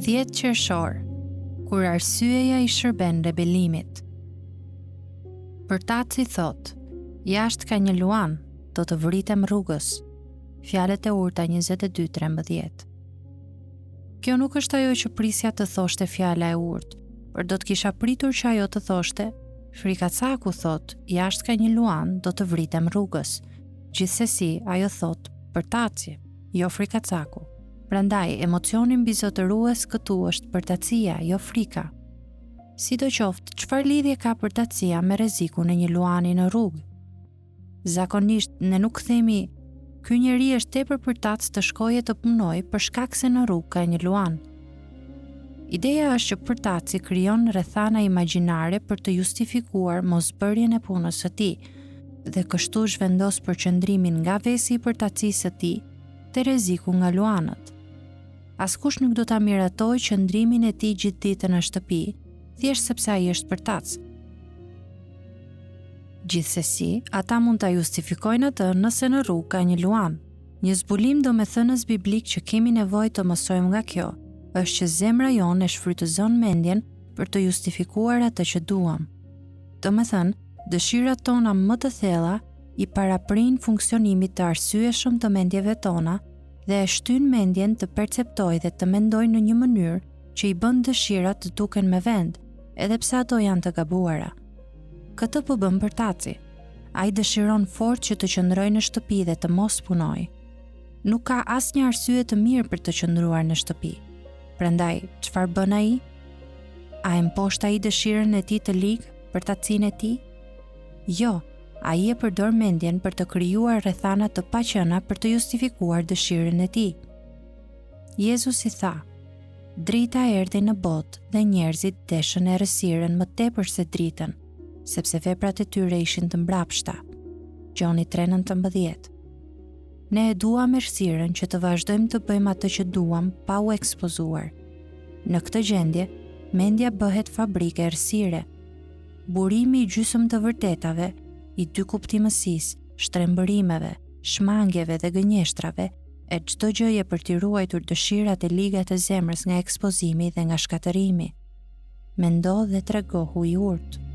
10 qershor, kur arsyeja i shërben rebelimit. Përtaci thot, jashtë ka një luan, do të vritem rrugës. Fjalët e urta 22:13. Kjo nuk është ajo që prisja të thoshte fjala e urtë, por do të kisha pritur që ajo të thoshte, Frikacaku thot, jashtë ka një luan, do të vritem rrugës. Gjithsesi, ajo thot, përtaci, jo Frikacaku. Prandaj, emocioni mbizotërues këtu është përtacia, jo frika. Sidoqoftë, çfarë lidhje ka përtacia me rrezikun e një luani në rrugë? Zakonisht, ne nuk themi, ky njeri është tepër përtac të shkojë të punojë për shkak se në rrugë ka një luan. Ideja është që përtaci krijon rrethana imagjinare për të justifikuar mosbërjen e punës së tij dhe kështu zhvendos përqendrimin nga vesi i përtacisë së tij te rreziku nga luanët. Askush nuk do ta miratojë qëndrimin e tij gjithë ditën në shtëpi, thjesht sepse ai është përtac. Gjithsesi, ata mund ta justifikojnë atë nëse në rrugë ka një luan. Një zbulim domethënës biblik që kemi nevojë të mësojmë nga kjo, është që zemra jonë e shfrytëzon mendjen për të justifikuar atë që duam. Domethënë, dëshirat tona më të thella i paraprin funksionimit të arsyeshëm të mendjeve tona dhe e shtyn mendjen të perceptojë dhe të mendojë në një mënyrë që i bën dëshirat të duken me vend, edhe pse ato janë të gabuara. Këtë po bën përtaci. Ai dëshiron fort që të qëndrojë në shtëpi dhe të mos punojë. Nuk ka asnjë arsye të mirë për të qëndruar në shtëpi. Prandaj, çfarë bën ai? A e mposht ai dëshirën e tij të ligë, përtacinë e tij? Jo, ai e përdor mendjen për të krijuar rrethana të paqëna për të justifikuar dëshirën e tij. Jezusi tha, drita erdhi në botë dhe njerëzit deshën errësirën më tepër se dritën, sepse veprat e tyre ishin të mbrapshta. Gjoni 3:19. Ne e duam errësirën që të vazhdojmë të bëjmë atë që duam pa u ekspozuar. Në këtë gjendje, mendja bëhet fabrike errësire. Burimi i gjysmë të vërtetave, i dy kuptimësisë, shtrembërimeve, shmangjeve dhe gënjeshtrave, e çdo gjëje për t'i ruajtur dëshirat e ligat e zemrës nga ekspozimi dhe nga shkatërimi. Mendo dhe tregohu i urtë.